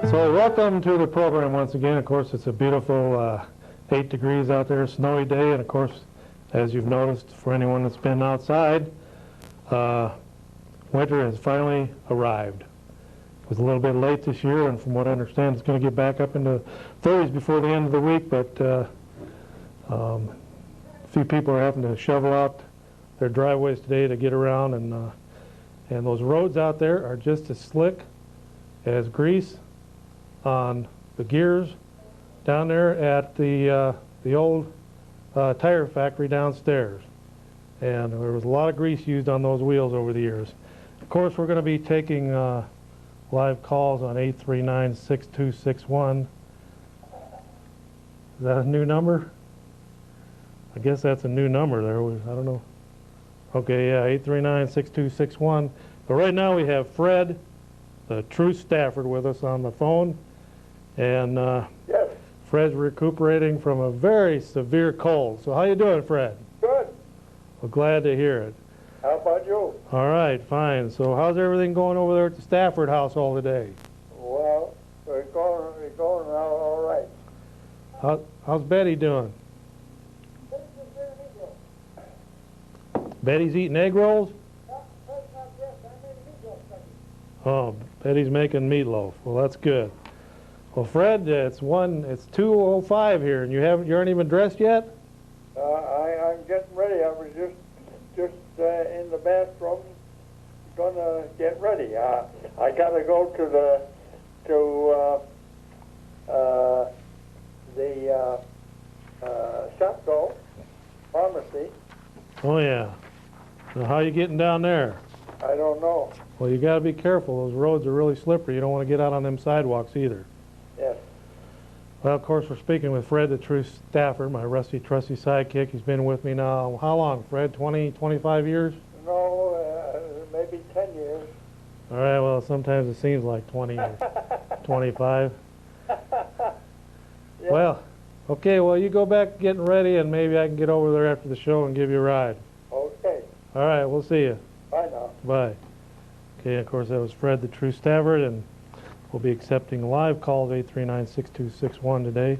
So welcome to the program once again. Of course, it's a beautiful 8 degrees out there, snowy day, and of course, as you've noticed, for anyone that's been outside, winter has finally arrived. It was a little bit late this year, and from what I understand, it's going to get back up into 30s before the end of the week, but a few people are having to shovel out their driveways today to get around, and those roads out there are just as slick as grease on the gears down there at the old tire factory downstairs. And there was a lot of grease used on those wheels over the years. Of course, we're going to be taking live calls on 839-6261. Is that a new number? I guess that's a new number there. I don't know. Okay, yeah, 839-6261. But right now we have Fred, the true Stafford, with us on the phone. And yes. Fred's recuperating from a very severe cold. So how you doing, Fred? Good. Well, glad to hear it. How about you? All right, fine. So how's everything going over there at the Stafford household today? Well, we're going all right. How's Betty doing? Betty's eating egg rolls? Oh, Betty's making meatloaf. Well, that's good. Well, Fred, it's 2:05 here, and you aren't even dressed yet? I'm getting ready. I was just in the bathroom, gonna get ready. I gotta go to the Shopko pharmacy. Oh yeah. Now, how you getting down there? I don't know. Well, you got to be careful. Those roads are really slippery. You don't want to get out on them sidewalks either. Yes. Well, of course, we're speaking with Fred, the true Stafford, my rusty, trusty sidekick. He's been with me now, how long, Fred? 20, 25 years? No, maybe 10 years. All right, well, sometimes it seems like 20 or 25. Yeah. Well, okay, well, you go back getting ready, and maybe I can get over there after the show and give you a ride. Okay. All right, we'll see you. Bye now. Bye. Okay, of course, that was Fred, the true Stafford, and we'll be accepting live calls, 839-6261 today.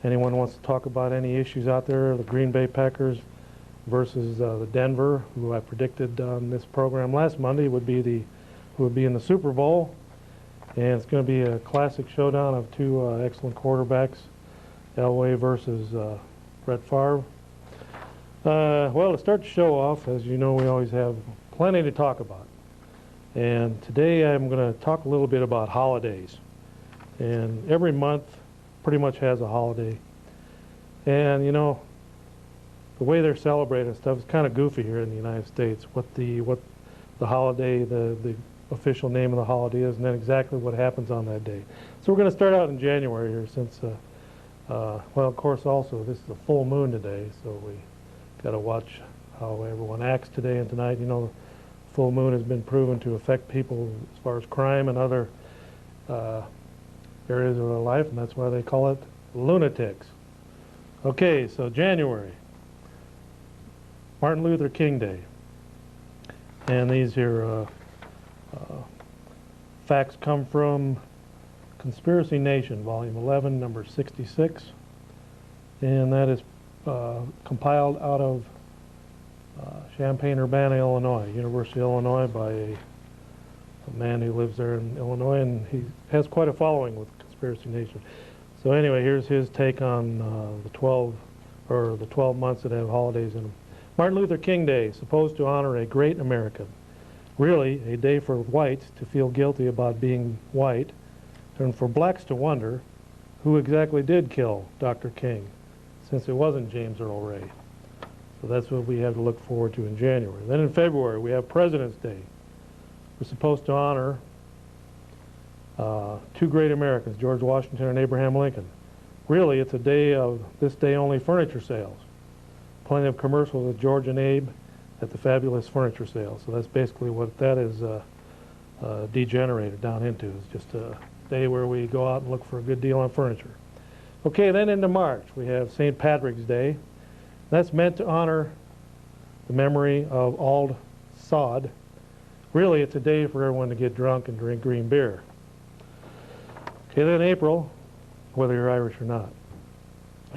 Anyone wants to talk about any issues out there, the Green Bay Packers versus the Denver, who I predicted on this program last Monday would be in the Super Bowl. And it's going to be a classic showdown of two excellent quarterbacks, Elway versus Brett Favre. Well, to start the show off, as you know, we always have plenty to talk about. And today I'm going to talk a little bit about holidays. And every month pretty much has a holiday. And, you know, the way they're celebrating stuff is kind of goofy here in the United States. What the holiday, the official name of the holiday is, and then exactly what happens on that day. So we're going to start out in January here since, well, of course, also this is a full moon today, so we got to watch how everyone acts today and tonight. You know, full moon has been proven to affect people as far as crime and other areas of their life, and that's why they call it lunatics. Okay, so January, Martin Luther King Day. And these here facts come from Conspiracy Nation, Volume 11, number 66. And that is compiled out of Champaign-Urbana, Illinois, University of Illinois, by a man who lives there in Illinois, and he has quite a following with Conspiracy Nation. So anyway, here's his take on the 12 months that have holidays in them. Martin Luther King Day, supposed to honor a great American. Really, a day for whites to feel guilty about being white, and for blacks to wonder who exactly did kill Dr. King, since it wasn't James Earl Ray. So that's what we have to look forward to in January. Then in February, we have President's Day. We're supposed to honor two great Americans, George Washington and Abraham Lincoln. Really, it's a day of this day only furniture sales. Plenty of commercials with George and Abe at the fabulous furniture sale. So that's basically what that is degenerated down into. It's just a day where we go out and look for a good deal on furniture. Okay, then into March, we have St. Patrick's Day. That's meant to honor the memory of Ald Sod. Really, it's a day for everyone to get drunk and drink green beer. Okay, then April, whether you're Irish or not.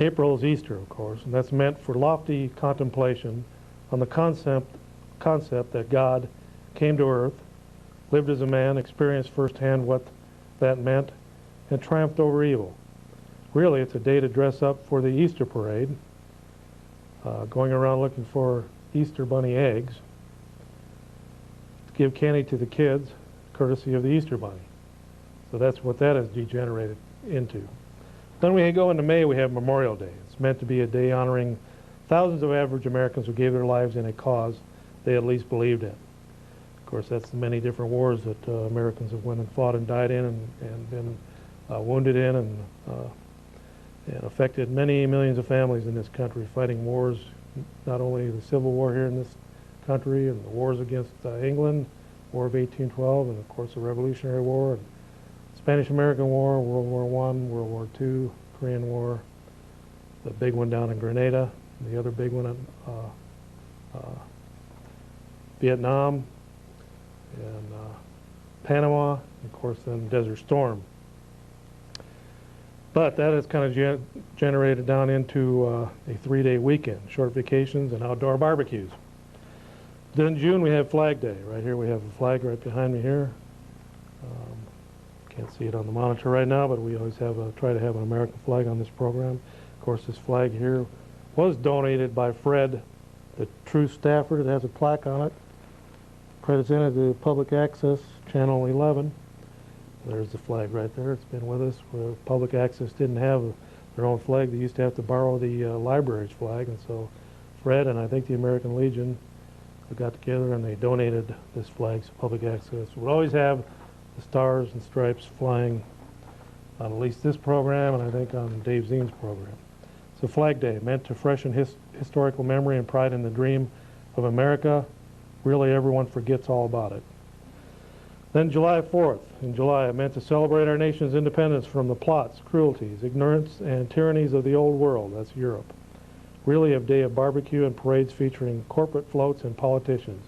April is Easter, of course, and that's meant for lofty contemplation on the concept that God came to earth, lived as a man, experienced firsthand what that meant, and triumphed over evil. Really, it's a day to dress up for the Easter parade, going around looking for Easter bunny eggs, to give candy to the kids, courtesy of the Easter bunny. So that's what that has degenerated into. Then we go into May, we have Memorial Day. It's meant to be a day honoring thousands of average Americans who gave their lives in a cause they at least believed in. Of course, that's the many different wars that Americans have went and fought and died in and been wounded in and affected many millions of families in this country fighting wars, not only the Civil War here in this country and the wars against England, War of 1812, and of course the Revolutionary War, and Spanish-American War, World War I, World War II, Korean War, the big one down in Grenada, the other big one in Vietnam, and Panama, and of course then Desert Storm. But that has kind of generated down into a 3-day weekend, short vacations and outdoor barbecues. Then in June we have Flag Day. Right here we have a flag right behind me here. Can't see it on the monitor right now, but we always try to have an American flag on this program. Of course, this flag here was donated by Fred, the true staffer. It has a plaque on it. Presented to Public Access, Channel 11. There's the flag right there. It's been with us. Where Public Access didn't have their own flag. They used to have to borrow the library's flag, and so Fred and I think the American Legion got together and they donated this flag to Public Access. We'll always have the stars and stripes flying on at least this program, and I think on Dave Zien's program. So Flag Day, meant to freshen historical memory and pride in the dream of America. Really, everyone forgets all about it. Then July 4th, in July, meant to celebrate our nation's independence from the plots, cruelties, ignorance, and tyrannies of the old world. That's Europe. Really a day of barbecue and parades featuring corporate floats and politicians.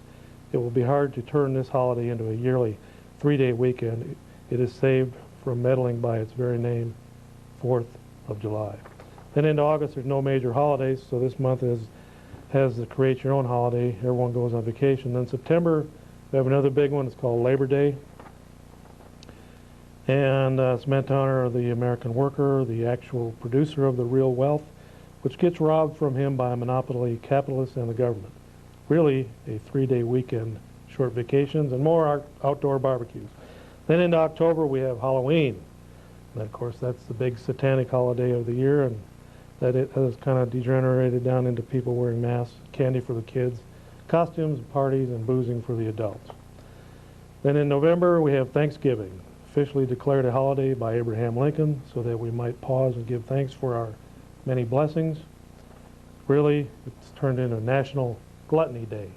It will be hard to turn this holiday into a yearly 3-day weekend. It is saved from meddling by its very name, 4th of July. Then into August, there's no major holidays, so this month has the create your own holiday. Everyone goes on vacation. Then September, we have another big one. It's called Labor Day. And it's meant to honor the American worker, the actual producer of the real wealth, which gets robbed from him by a monopoly capitalist and the government. Really a 3-day weekend, short vacations, and more outdoor barbecues. Then into October, we have Halloween. And of course, that's the big satanic holiday of the year, and that it has kind of degenerated down into people wearing masks, candy for the kids, costumes, parties, and boozing for the adults. Then in November, we have Thanksgiving, officially declared a holiday by Abraham Lincoln so that we might pause and give thanks for our many blessings. Really, it's turned into a National Gluttony Day.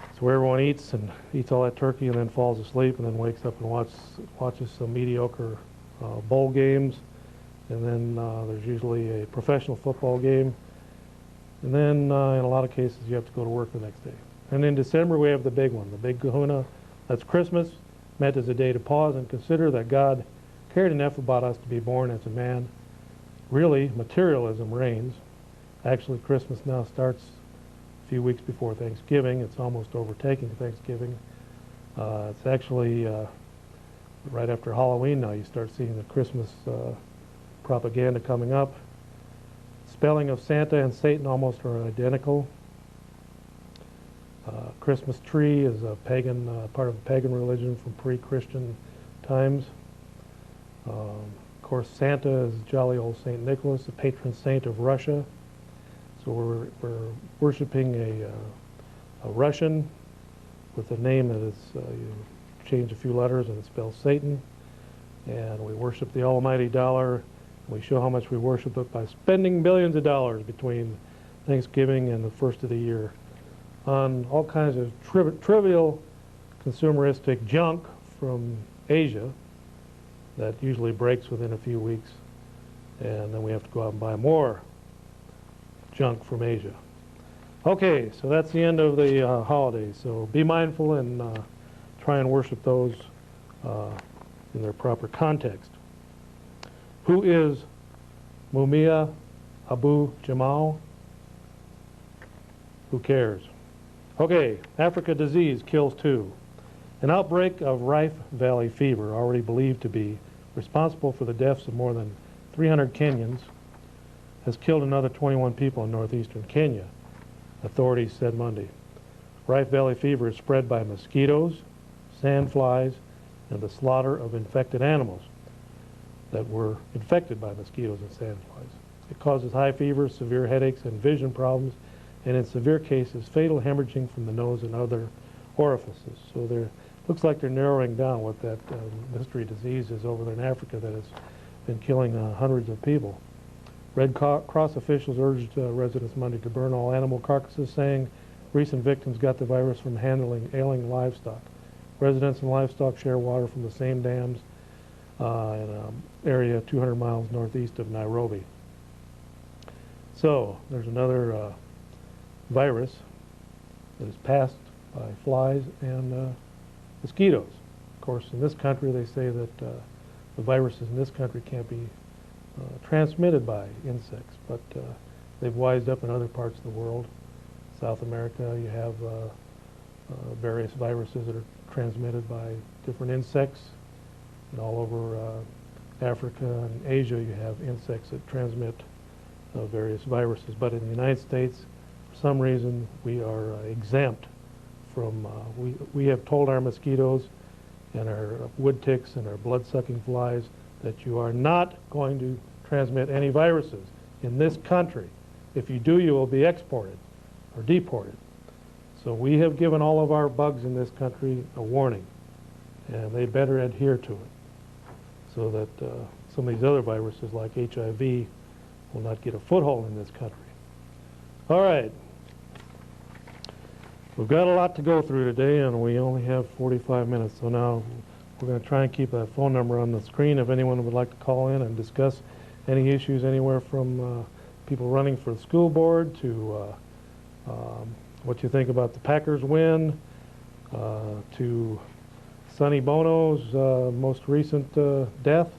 It's where everyone eats all that turkey and then falls asleep and then wakes up and watches some mediocre bowl games. And then there's usually a professional football game. And then in a lot of cases you have to go to work the next day. And in December we have the big one, the Big Kahuna. That's Christmas, meant as a day to pause and consider that God cared enough about us to be born as a man. Really, materialism reigns. Actually, Christmas now starts a few weeks before Thanksgiving. It's almost overtaking Thanksgiving. It's actually right after Halloween now you start seeing the Christmas propaganda coming up. Spelling of Santa and Satan almost are identical. Christmas tree is a pagan, part of the pagan religion from pre-Christian times. Of course, Santa is jolly old St. Nicholas, the patron saint of Russia. So we're worshiping a Russian with a name that is, you change a few letters and it spells Satan. And we worship the almighty dollar. We show how much we worship it by spending billions of dollars between Thanksgiving and the first of the year on all kinds of trivial consumeristic junk from Asia that usually breaks within a few weeks, and then we have to go out and buy more junk from Asia. Okay, so that's the end of the holidays. So be mindful and try and worship those in their proper context. Who is Mumia Abu Jamal? Who cares? Okay, Africa disease kills 2. An outbreak of Rift Valley fever, already believed to be responsible for the deaths of more than 300 Kenyans, has killed another 21 people in northeastern Kenya, authorities said Monday. Rift Valley fever is spread by mosquitoes, sandflies, and the slaughter of infected animals that were infected by mosquitoes and sandflies. It causes high fever, severe headaches, and vision problems, and in severe cases, fatal hemorrhaging from the nose and other orifices. So there looks like they're narrowing down what that mystery disease is over there in Africa that has been killing hundreds of people. Red Cross officials urged residents Monday to burn all animal carcasses, saying recent victims got the virus from handling ailing livestock. Residents and livestock share water from the same dams in an area 200 miles northeast of Nairobi. So there's another virus that is passed by flies and mosquitoes. Of course, in this country, they say that the viruses in this country can't be transmitted by insects, but they've wised up in other parts of the world. South America, you have various viruses that are transmitted by different insects, and all over Africa and Asia, you have insects that transmit various viruses. But in the United States, for some reason, we are exempt from, we have told our mosquitoes and our wood ticks and our blood-sucking flies that you are not going to transmit any viruses in this country. If you do, you will be exported or deported. So we have given all of our bugs in this country a warning, and they better adhere to it so that some of these other viruses like HIV will not get a foothold in this country. All right. We've got a lot to go through today, and we only have 45 minutes. So now we're going to try and keep that phone number on the screen if anyone would like to call in and discuss any issues anywhere from people running for the school board to what you think about the Packers win, to Sonny Bono's most recent death,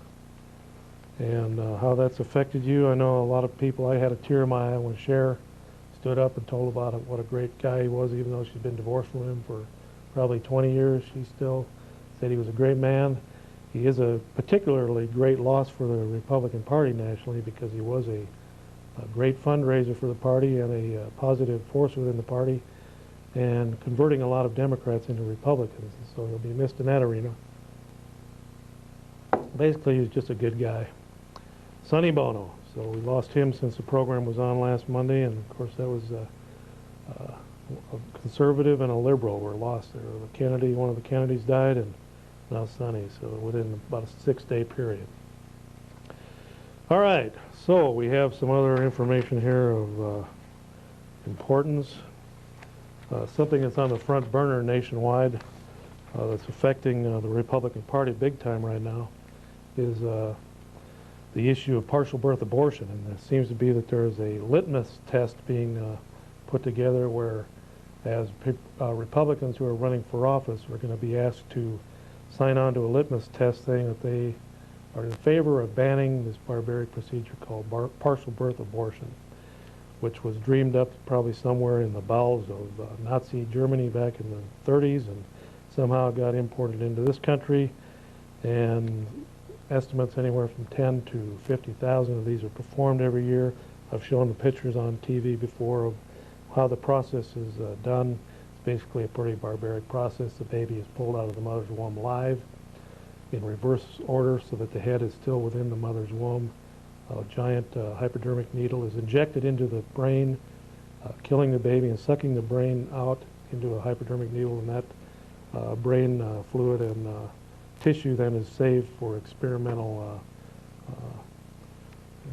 and how that's affected you. I know a lot of people, I had a tear in my eye when Cher stood up and told about what a great guy he was, even though she's been divorced from him for probably 20 years. She still said he was a great man. He is a particularly great loss for the Republican Party nationally because he was a great fundraiser for the party and a positive force within the party and converting a lot of Democrats into Republicans. So he'll be missed in that arena. Basically, he's just a good guy. Sonny Bono. So we lost him since the program was on last Monday, and of course that was a conservative and a liberal were lost there. The Kennedy, one of the Kennedys died, and now Sonny. So within about a 6-day period. All right. So we have some other information here of importance. Something that's on the front burner nationwide that's affecting the Republican Party big time right now is the issue of partial birth abortion. And it seems to be that there is a litmus test being put together where as Republicans who are running for office are going to be asked to sign on to a litmus test saying that they are in favor of banning this barbaric procedure called partial birth abortion, which was dreamed up probably somewhere in the bowels of Nazi Germany back in the 30s and somehow got imported into this country. And estimates anywhere from 10 to 50,000 of these are performed every year. I've shown the pictures on TV before of how the process is done. It's basically a pretty barbaric process. The baby is pulled out of the mother's womb live in reverse order so that the head is still within the mother's womb. A giant hypodermic needle is injected into the brain, killing the baby and sucking the brain out into a hypodermic needle, and that brain fluid and tissue then is saved for experimental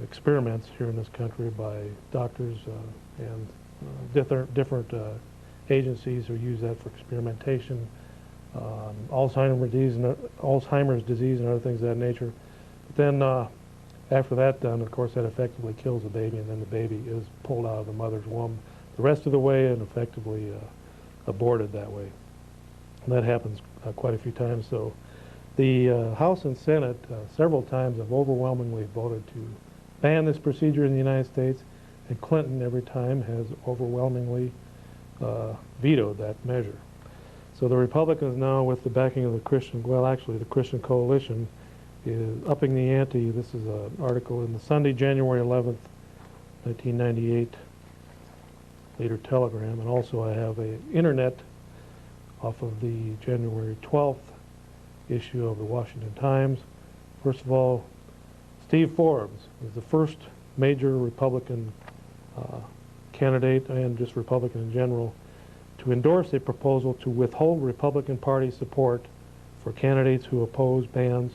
experiments here in this country by doctors and different agencies who use that for experimentation. Alzheimer's disease and other things of that nature. But then after that done, of course, that effectively kills the baby, and then the baby is pulled out of the mother's womb the rest of the way and effectively aborted that way. And that happens quite a few times. So The House and Senate several times have overwhelmingly voted to ban this procedure in the United States, and Clinton every time has overwhelmingly vetoed that measure. So the Republicans now, with the backing of the Christian Coalition, is upping the ante. This is an article in the Sunday, January 11th, 1998 Leader Telegram, and also I have an internet off of the January 12th issue of the Washington Times. First of all, Steve Forbes is the first major Republican candidate, and just Republican in general, to endorse a proposal to withhold Republican Party support for candidates who oppose bans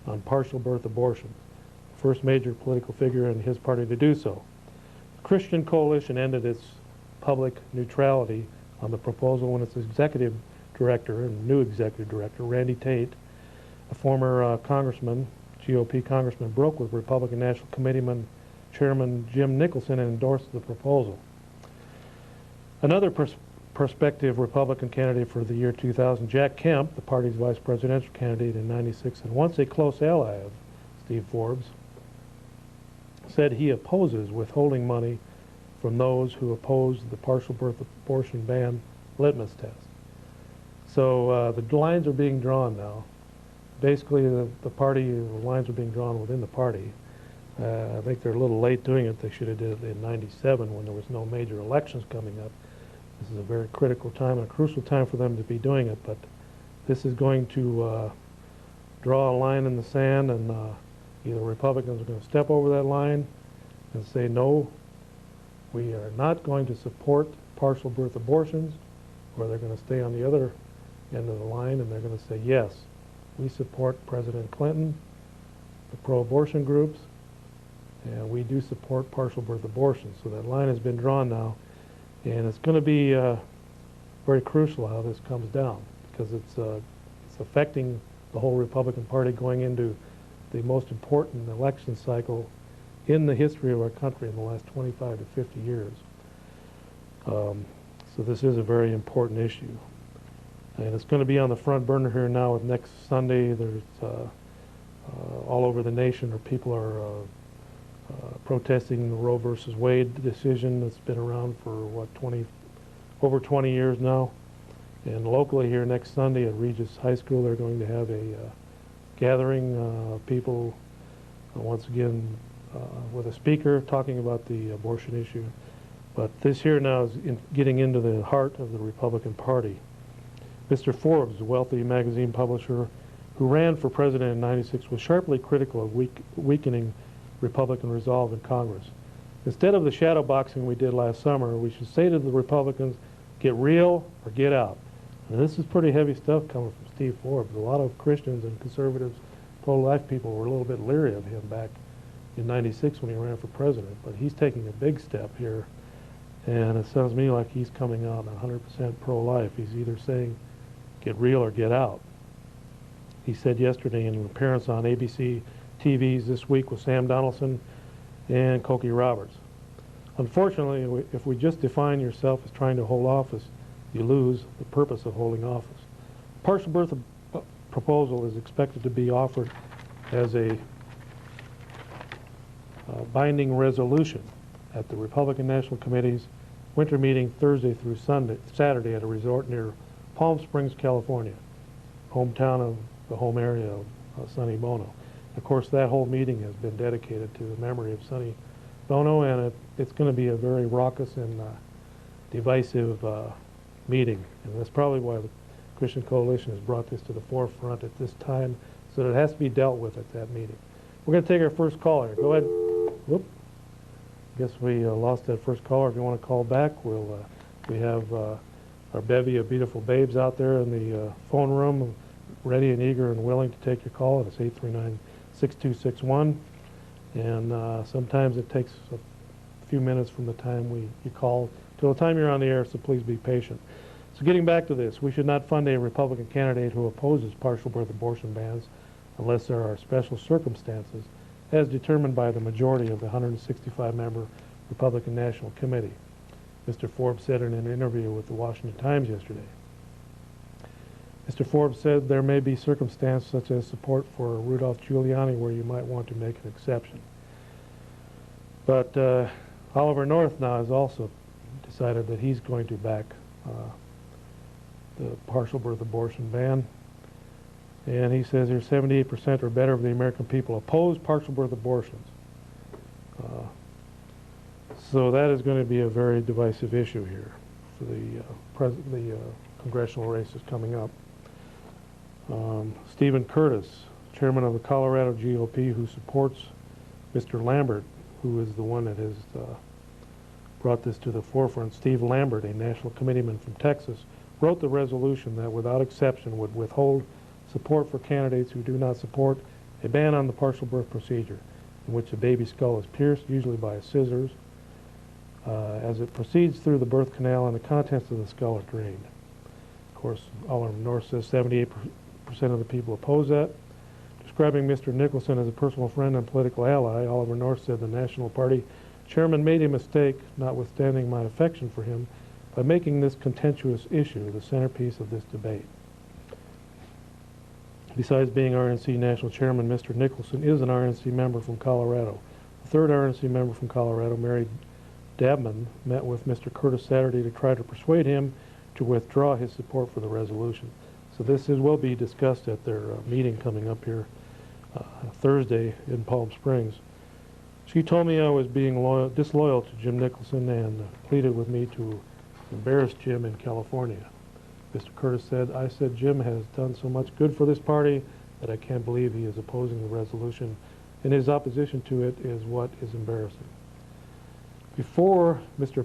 on partial birth abortions. First major political figure in his party to do so. The Christian Coalition ended its public neutrality on the proposal when its executive director and new executive director, Randy Tate, a former congressman, GOP congressman, broke with Republican National Committeeman Chairman Jim Nicholson and endorsed the proposal. Another prospective Republican candidate for the year 2000, Jack Kemp, the party's vice presidential candidate in '96 and once a close ally of Steve Forbes, said he opposes withholding money from those who oppose the partial birth abortion ban litmus test. So the lines are being drawn now. Basically, the lines are being drawn within the party. I think they're a little late doing it. They should have did it in '97 when there was no major elections coming up. This is a very critical time and a crucial time for them to be doing it, but this is going to draw a line in the sand, and either Republicans are going to step over that line and say, no, we are not going to support partial birth abortions, or they're going to stay on the other end of the line and they're going to say, yes, we support President Clinton, the pro-abortion groups, and we do support partial birth abortions. So that line has been drawn now, and it's going to be very crucial how this comes down, because it's affecting the whole Republican Party going into the most important election cycle in the history of our country in the last 25 to 50 years. So this is a very important issue. And it's going to be on the front burner here now with next Sunday. There's all over the nation where people are protesting the Roe versus Wade decision that's been around for, what, over 20 years now. And locally here next Sunday at Regis High School, they're going to have a gathering of people, once again, with a speaker talking about the abortion issue. But this here now is getting into the heart of the Republican Party. Mr. Forbes, a wealthy magazine publisher who ran for president in '96, was sharply critical of weakening Republican resolve in Congress. Instead of the shadow boxing we did last summer, we should say to the Republicans, get real or get out. And this is pretty heavy stuff coming from Steve Forbes. A lot of Christians and conservatives, pro-life people were a little bit leery of him back in '96 when he ran for president, but he's taking a big step here, and it sounds to me like he's coming out 100% pro-life. He's either saying get real or get out. He said yesterday in an appearance on ABC TVs this week with Sam Donaldson and Cokie Roberts. Unfortunately, if we just define yourself as trying to hold office, you lose the purpose of holding office. Partial birth proposal is expected to be offered as a binding resolution at the Republican National Committee's winter meeting Thursday through Saturday at a resort near Palm Springs, California, hometown of the home area of Sonny Bono. Of course, that whole meeting has been dedicated to the memory of Sonny Bono, and it's going to be a very raucous and divisive meeting. And that's probably why the Christian Coalition has brought this to the forefront at this time, so that it has to be dealt with at that meeting. We're going to take our first caller. Go ahead. Whoop. Guess we lost that first caller. If you want to call back, we have our bevy of beautiful babes out there in the phone room, ready and eager and willing to take your call. It's 839-6261. And sometimes it takes a few minutes from the time you call till the time you're on the air, so please be patient. So getting back to this, we should not fund a Republican candidate who opposes partial birth abortion bans unless there are special circumstances, as determined by the majority of the 165-member Republican National Committee, Mr. Forbes said in an interview with the Washington Times yesterday. Mr. Forbes said there may be circumstances such as support for Rudolph Giuliani where you might want to make an exception. But Oliver North now has also decided that he's going to back the partial birth abortion ban. And he says there's 78% or better of the American people oppose partial birth abortions. So that is going to be a very divisive issue here for the congressional races coming up. Stephen Curtis, chairman of the Colorado GOP, who supports Mr. Lambert, who is the one that has brought this to the forefront. Steve Lambert, a national committeeman from Texas, wrote the resolution that without exception would withhold support for candidates who do not support a ban on the partial birth procedure, in which a baby's skull is pierced, usually by scissors, as it proceeds through the birth canal and the contents of the skull are drained. Of course, Oliver North says 78% of the people oppose that. Describing Mr. Nicholson as a personal friend and political ally, Oliver North said the National Party chairman made a mistake, notwithstanding my affection for him, by making this contentious issue the centerpiece of this debate. Besides being RNC national chairman, Mr. Nicholson is an RNC member from Colorado. The third RNC member from Colorado, Mary Dabman, met with Mr. Curtis Saturday to try to persuade him to withdraw his support for the resolution. So this will be discussed at their meeting coming up here Thursday in Palm Springs. She told me I was being disloyal to Jim Nicholson and pleaded with me to embarrass Jim in California. Mr. Curtis said, I said Jim has done so much good for this party that I can't believe he is opposing the resolution, and his opposition to it is what is embarrassing. Before Mr.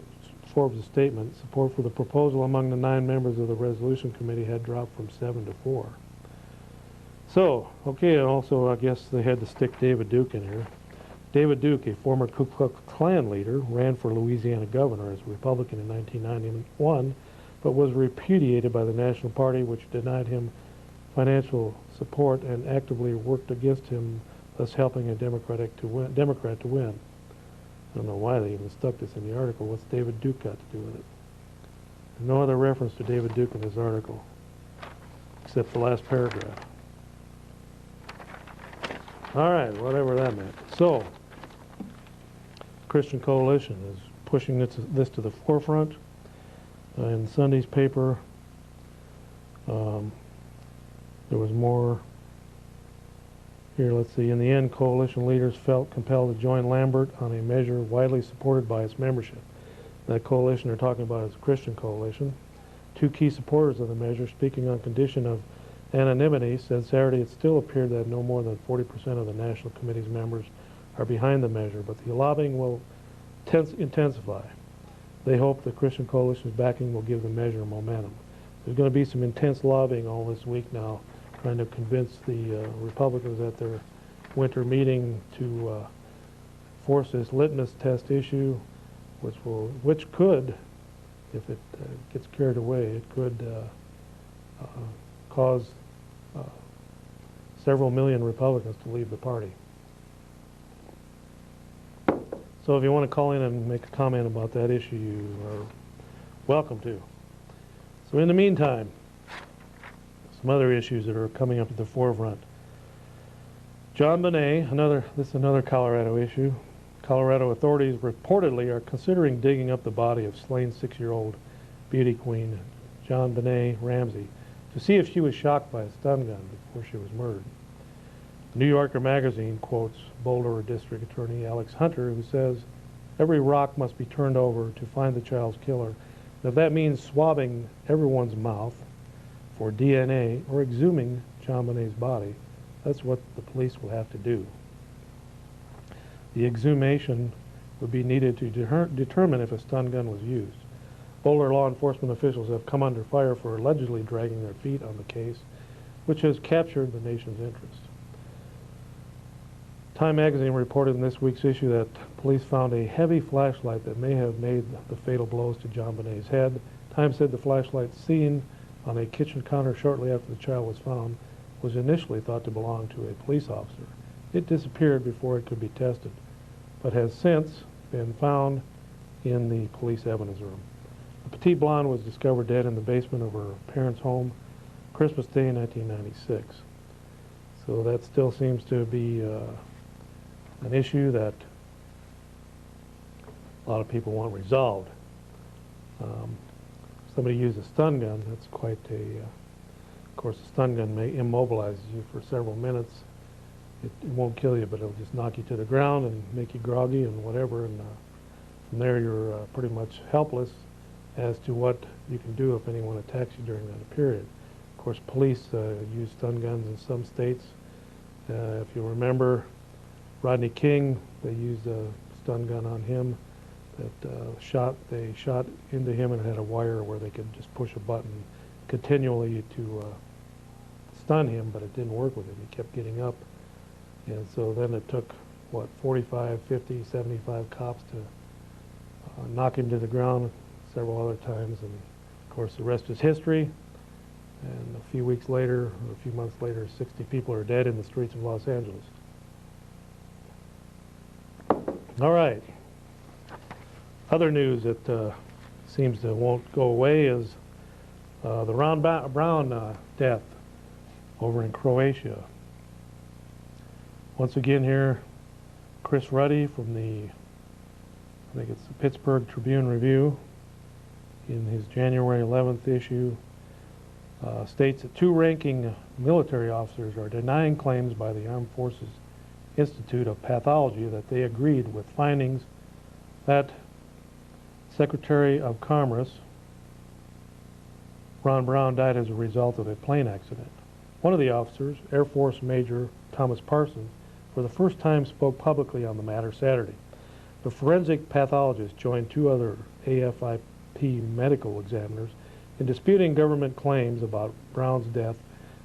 Forbes' statement, support for the proposal among the 9 members of the resolution committee had dropped from 7 to 4. So, okay, and also I guess they had to stick David Duke in here. David Duke, a former Ku Klux Klan leader, ran for Louisiana governor as a Republican in 1991, but was repudiated by the National Party, which denied him financial support and actively worked against him, thus helping a Democrat to win. I don't know why they even stuck this in the article. What's David Duke got to do with it? There's no other reference to David Duke in this article, except the last paragraph. All right, whatever that meant. So, Christian Coalition is pushing this to the forefront. In Sunday's paper, there was more. Here, let's see. In the end, coalition leaders felt compelled to join Lambert on a measure widely supported by its membership. That coalition they're talking about is the Christian Coalition. 2 key supporters of the measure, speaking on condition of anonymity, said Saturday it still appeared that no more than 40% of the National Committee's members are behind the measure, but the lobbying will intensify. They hope the Christian Coalition's backing will give the measure momentum. There's going to be some intense lobbying all this week now, trying to convince the Republicans at their winter meeting to force this litmus test issue, which could, if it gets carried away, it could cause several million Republicans to leave the party. So if you want to call in and make a comment about that issue, you are welcome to. So in the meantime, some other issues that are coming up at the forefront. JonBenét, this is another Colorado issue. Colorado authorities reportedly are considering digging up the body of slain 6-year-old beauty queen JonBenét Ramsey to see if she was shocked by a stun gun before she was murdered. New Yorker magazine quotes Boulder District Attorney Alex Hunter, who says every rock must be turned over to find the child's killer. And if that means swabbing everyone's mouth for DNA or exhuming JonBenét's body, that's what the police will have to do. The exhumation would be needed to determine if a stun gun was used. Boulder law enforcement officials have come under fire for allegedly dragging their feet on the case, which has captured the nation's interest. Time magazine reported in this week's issue that police found a heavy flashlight that may have made the fatal blows to JonBenét's head. Time said the flashlight seen on a kitchen counter shortly after the child was found was initially thought to belong to a police officer. It disappeared before it could be tested, but has since been found in the police evidence room. The petite blonde was discovered dead in the basement of her parents' home Christmas Day 1996. So that still seems to be an issue that a lot of people want resolved. Somebody used a stun gun. That's quite of course, a stun gun may immobilize you for several minutes. It won't kill you, but it'll just knock you to the ground and make you groggy and whatever. And from there, you're pretty much helpless as to what you can do if anyone attacks you during that period. Of course, police use stun guns in some states. If you remember Rodney King, they used a stun gun on him that they shot into him, and it had a wire where they could just push a button continually to stun him, but it didn't work with him. He kept getting up. And so then it took, 45, 50, 75 cops to knock him to the ground several other times. And of course, the rest is history. And a few weeks later, or a few months later, 60 people are dead in the streets of Los Angeles. All right. Other news that seems to won't go away is the Ron Brown death over in Croatia. Once again here, Chris Ruddy from I think it's the Pittsburgh Tribune Review, in his January 11th issue, states that two ranking military officers are denying claims by the Armed Forces Institute of Pathology that they agreed with findings that Secretary of Commerce Ron Brown died as a result of a plane accident. One of the officers, Air Force Major Thomas Parsons, for the first time spoke publicly on the matter Saturday. The forensic pathologist joined two other AFIP medical examiners in disputing government claims about Brown's death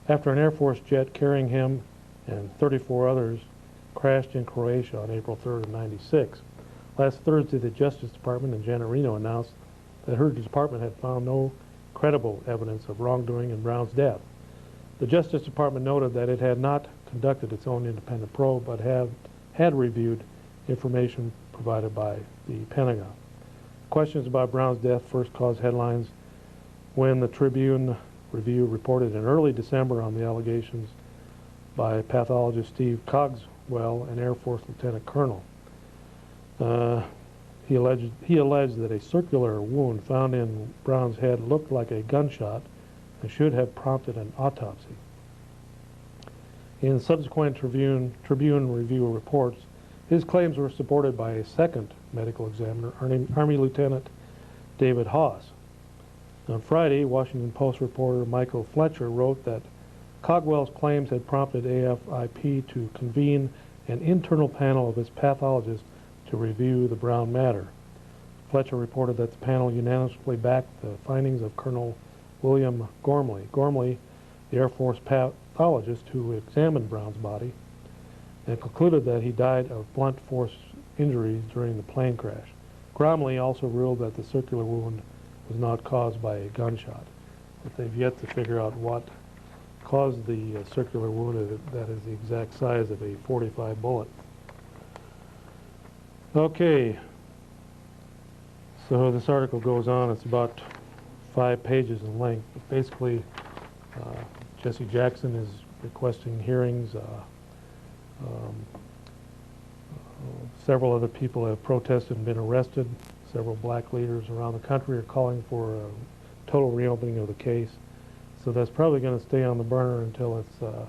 after an Air Force jet carrying him and 34 others crashed in Croatia on April 3rd of '96. Last Thursday, the Justice Department and Janet Reno announced that her department had found no credible evidence of wrongdoing in Brown's death. The Justice Department noted that it had not conducted its own independent probe, but had reviewed information provided by the Pentagon. Questions about Brown's death first caused headlines when the Tribune Review reported in early December on the allegations by pathologist Steve Cogswell, an Air Force lieutenant colonel. He alleged that a circular wound found in Brown's head looked like a gunshot and should have prompted an autopsy. In subsequent Tribune Review reports, his claims were supported by a second medical examiner, Army Lieutenant David Haas. On Friday, Washington Post reporter Michael Fletcher wrote that Cogwell's claims had prompted AFIP to convene an internal panel of its pathologists to review the Brown matter. Fletcher reported that the panel unanimously backed the findings of Colonel William Gormley. Gormley, the Air Force pathologist who examined Brown's body, and concluded that he died of blunt force injuries during the plane crash. Gormley also ruled that the circular wound was not caused by a gunshot, but they've yet to figure out what caused the circular wound that is the exact size of a .45 bullet. Okay, so this article goes on. It's about 5 pages in length. But basically, Jesse Jackson is requesting hearings. Several other people have protested and been arrested. Several black leaders around the country are calling for a total reopening of the case. So that's probably going to stay on the burner until it's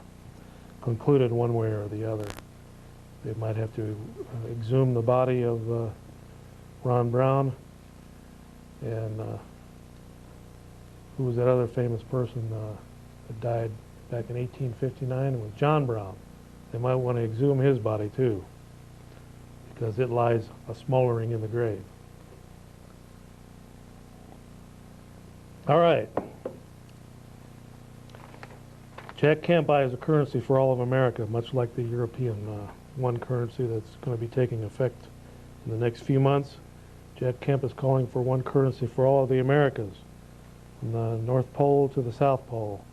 concluded one way or the other. They might have to exhume the body of Ron Brown, and who was that other famous person that died back in 1859? It was John Brown. They might want to exhume his body too, because it lies a smoldering in the grave. All right. Jack can't buy as a currency for all of America, much like the European one currency that's going to be taking effect in the next few months. Jack Kemp is calling for one currency for all of the Americas, from the North Pole to the South Pole.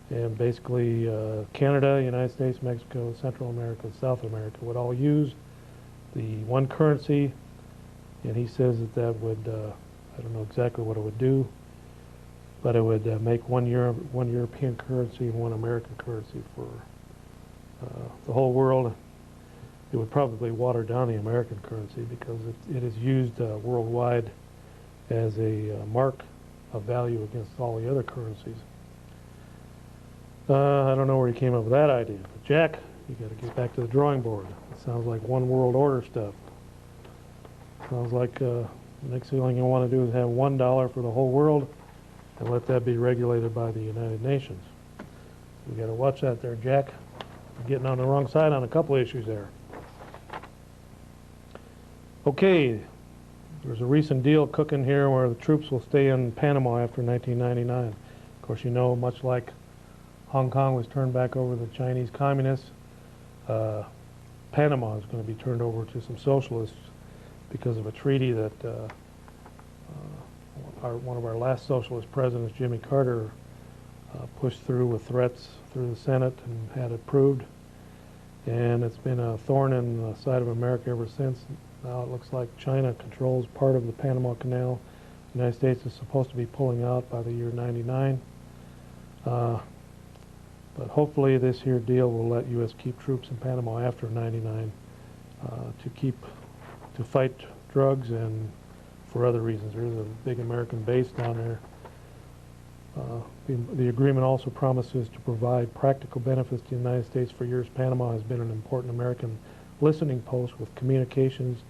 And basically Canada, United States, Mexico, Central America, South America would all use the one currency, and he says that that would, I don't know exactly what it would do, but it would make one European currency and one American currency for the whole world. It would probably water down the American currency because it is used worldwide as a mark of value against all the other currencies. I don't know where he came up with that idea, but Jack, you got to get back to the drawing board. It sounds like one world order stuff. Sounds like the next thing you want to do is have $1 for the whole world and let that be regulated by the United Nations. You got to watch that there, Jack. You're getting on the wrong side on a couple issues there. Okay, there's a recent deal cooking here where the troops will stay in Panama after 1999. Of course, you know, much like Hong Kong was turned back over to the Chinese communists, Panama is going to be turned over to some socialists because of a treaty that one of our last socialist presidents, Jimmy Carter, pushed through with threats through the Senate and had approved. And it's been a thorn in the side of America ever since. Now it looks like China controls part of the Panama Canal. The United States is supposed to be pulling out by the year 99. But hopefully this here deal will let U.S. keep troops in Panama after 99 to fight drugs and for other reasons. There is a big American base down there. The agreement also promises to provide practical benefits to the United States. For years, Panama has been an important American listening post with communications,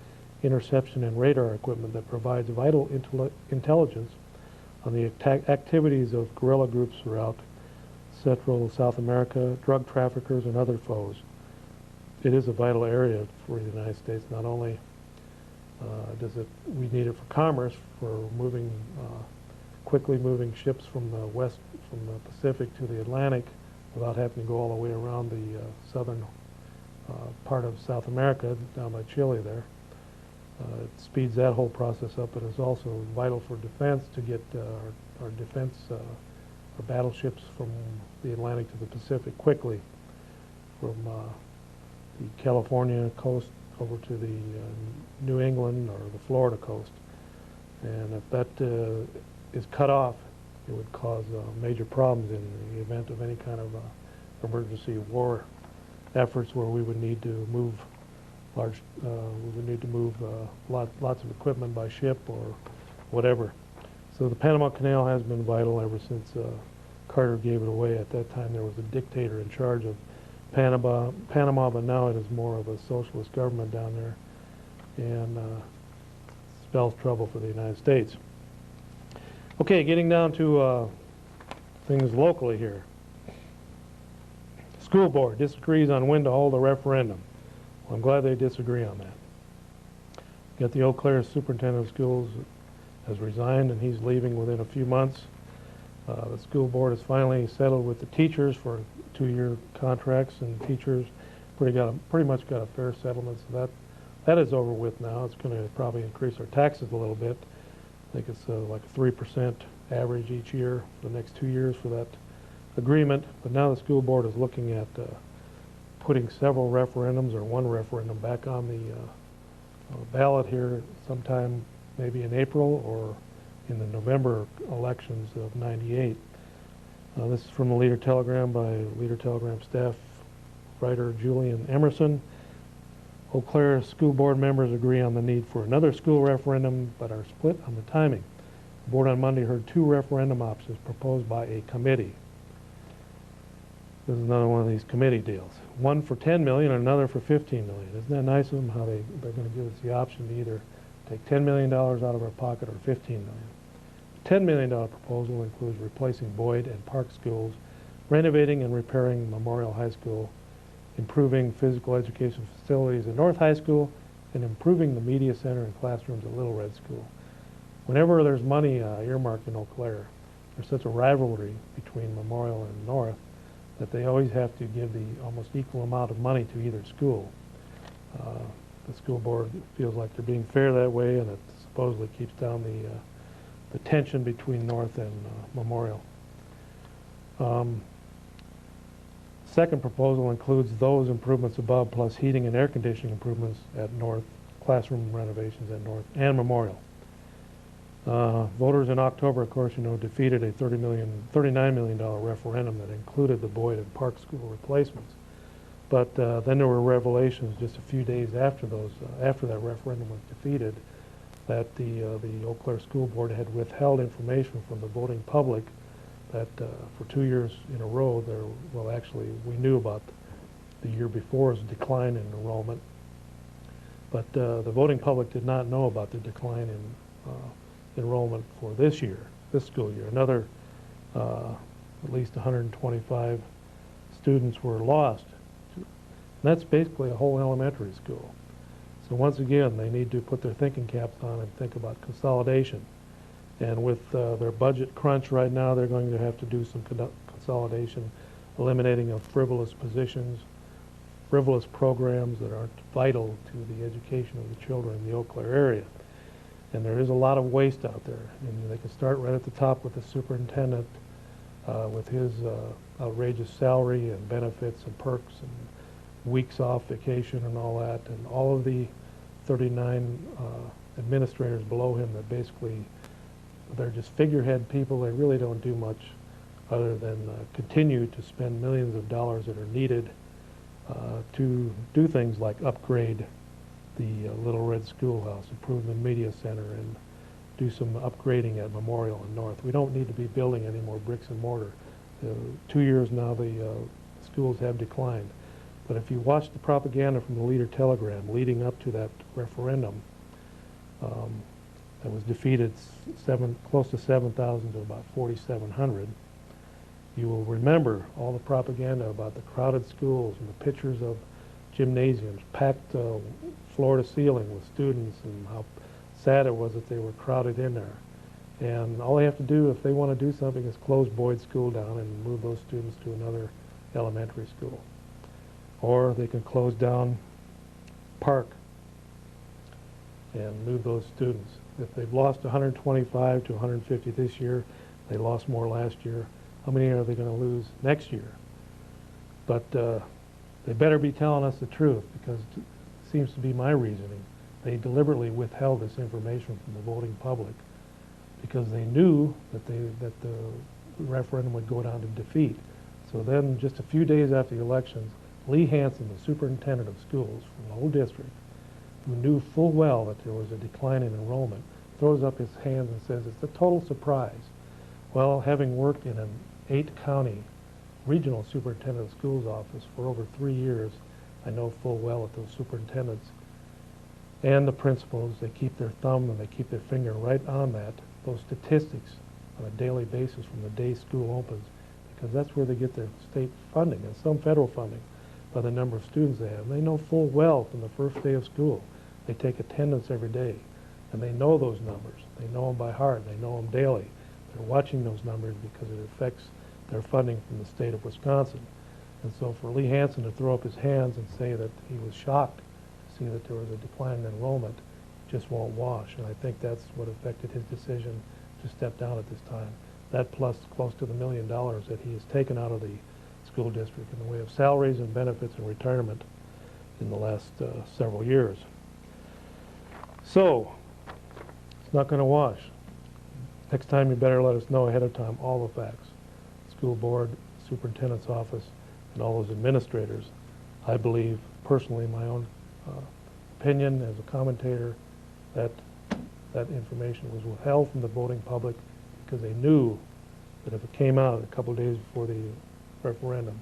interception, and radar equipment that provides vital intelligence on the activities of guerrilla groups throughout Central South America, drug traffickers, and other foes. It is a vital area for the United States. Not only we need it for commerce, for moving quickly moving ships from the Pacific to the Atlantic without having to go all the way around the southern part of South America down by Chile there. It speeds that whole process up, but it's also vital for defense to get our defense, our battleships from the Atlantic to the Pacific quickly, from the California coast over to the New England or the Florida coast. And if that is cut off, it would cause major problems in the event of any kind of emergency war efforts where we would need to move lots of equipment by ship or whatever. So the Panama Canal has been vital ever since Carter gave it away. At that time, there was a dictator in charge of Panama, but now it is more of a socialist government down there, and spells trouble for the United States. Okay, getting down to things locally here. School board disagrees on when to hold a referendum. Well, I'm glad they disagree on that. Got the Eau Claire superintendent of schools has resigned, and he's leaving within a few months. The school board has finally settled with the teachers for 2-year contracts, and teachers pretty much got a fair settlement. So that is over with now. It's going to probably increase our taxes a little bit. I think it's like a 3% average each year for the next 2 years for that agreement. But now the school board is looking at putting several referendums or one referendum back on the ballot here sometime maybe in April or in the November elections of '98. This is from the Leader Telegram by Leader Telegram staff writer Julian Emerson. Eau Claire school board members agree on the need for another school referendum, but are split on the timing. The board on Monday heard 2 referendum options proposed by a committee. This is another one of these committee deals. One for $10 million and another for $15 million. Isn't that nice of them, how they're going to give us the option to either take $10 million out of our pocket or $15 million. The $10 million proposal includes replacing Boyd and Park schools, renovating and repairing Memorial High School, improving physical education facilities at North High School, and improving the media center and classrooms at Little Red School. Whenever there's money earmarked in Eau Claire, there's such a rivalry between Memorial and North that they always have to give the almost equal amount of money to either school. The school board feels like they're being fair that way, and it supposedly keeps down the tension between North and Memorial. Second proposal includes those improvements above plus heating and air conditioning improvements at North, classroom renovations at North and Memorial. Voters in October, of course, defeated a $39 million referendum that included the Boyd and Park School replacements. But then there were revelations just a few days after after that referendum was defeated, that the Eau Claire School Board had withheld information from the voting public that for 2 years in a row, actually, we knew about the year before's decline in enrollment, but the voting public did not know about the decline in enrollment for this school year. Another at least 125 students were lost. And that's basically a whole elementary school. So once again, they need to put their thinking caps on and think about consolidation. And with their budget crunch right now, they're going to have to do some consolidation, eliminating of frivolous positions, frivolous programs that aren't vital to the education of the children in the Eau Claire area. And there is a lot of waste out there. And they can start right at the top with the superintendent with his outrageous salary and benefits and perks and weeks off vacation and all that, and all of the 39 administrators below him that basically they're just figurehead people. They really don't do much other than continue to spend millions of dollars that are needed to do things like upgrade the Little Red Schoolhouse, improve the media center, and do some upgrading at Memorial and North. We don't need to be building any more bricks and mortar. 2 years now, the schools have declined. But if you watch the propaganda from the Leader Telegram leading up to that referendum, that was defeated close to 7,000 to about 4,700, you will remember all the propaganda about the crowded schools and the pictures of gymnasiums packed floor to ceiling with students, and how sad it was that they were crowded in there. And all they have to do if they want to do something is close Boyd School down and move those students to another elementary school. Or they can close down Park and move those students. If they've lost 125 to 150 this year, they lost more last year, how many are they going to lose next year? But they better be telling us the truth, because it seems to be my reasoning. They deliberately withheld this information from the voting public because they knew that the referendum would go down to defeat. So then, just a few days after the elections, Lee Hansen, the superintendent of schools from the whole district, who knew full well that there was a decline in enrollment, throws up his hands and says it's a total surprise. Well, having worked in an 8-county regional superintendent of schools office for over 3 years, I know full well that those superintendents and the principals, they keep their thumb and they keep their finger right on those statistics on a daily basis from the day school opens, because that's where they get their state funding and some federal funding by the number of students they have. They know full well from the first day of school. They take attendance every day, and they know those numbers. They know them by heart. They know them daily. They're watching those numbers because it affects their funding from the state of Wisconsin. And so for Lee Hansen to throw up his hands and say that he was shocked to see that there was a decline in enrollment just won't wash. And I think that's what affected his decision to step down at this time. That plus close to the $1 million that he has taken out of the school district in the way of salaries and benefits and retirement in the last several years. So it's not going to wash. Next time you better let us know ahead of time all the facts. School board, superintendent's office, and all those administrators. I believe, personally, my own opinion as a commentator, that that information was withheld from the voting public because they knew that if it came out a couple of days before the referendum,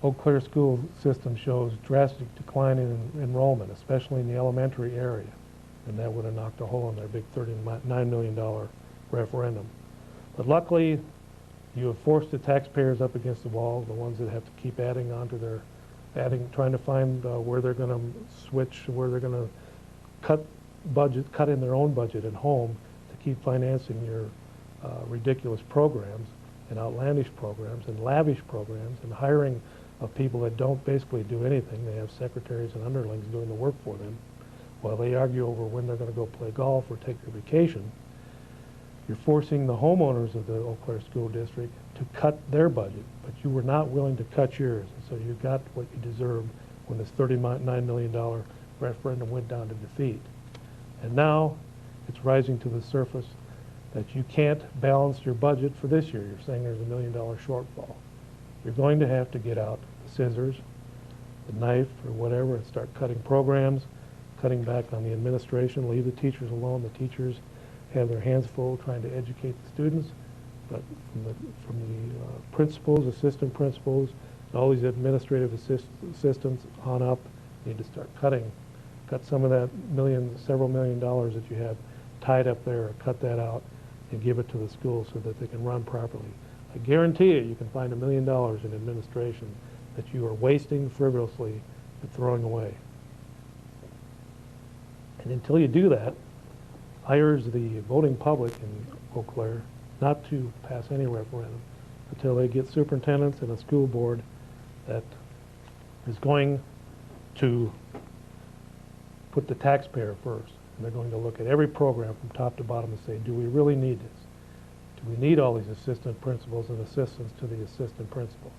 Eau Claire school system shows drastic decline in enrollment, especially in the elementary area, and that would have knocked a hole in their big $39 million referendum. But luckily, you have forced the taxpayers up against the wall, the ones that have to keep adding on to their, trying to find where they're going to switch, where they're going to cut in their own budget at home to keep financing your ridiculous programs and outlandish programs and lavish programs and hiring of people that don't basically do anything. They have secretaries and underlings doing the work for them while they argue over when they're going to go play golf or take their vacation. You're forcing the homeowners of the Eau Claire School District to cut their budget, but you were not willing to cut yours, and so you got what you deserved when this $39 million referendum went down to defeat. And now, it's rising to the surface that you can't balance your budget for this year. You're saying there's $1 million shortfall. You're going to have to get out the scissors, the knife, or whatever, and start cutting programs, cutting back on the administration, leave the teachers alone. The teachers have their hands full trying to educate the students, but from the principals, assistant principals, and all these administrative assistants on up, need to start cutting. Cut some of that several million dollars that you have tied up there, or cut that out and give it to the schools so that they can run properly. I guarantee you can find $1 million in administration that you are wasting frivolously and throwing away. And until you do that, I urge the voting public in Eau Claire not to pass any referendum until they get superintendents and a school board that is going to put the taxpayer first. And they're going to look at every program from top to bottom and say, do we really need this? Do we need all these assistant principals and assistants to the assistant principals?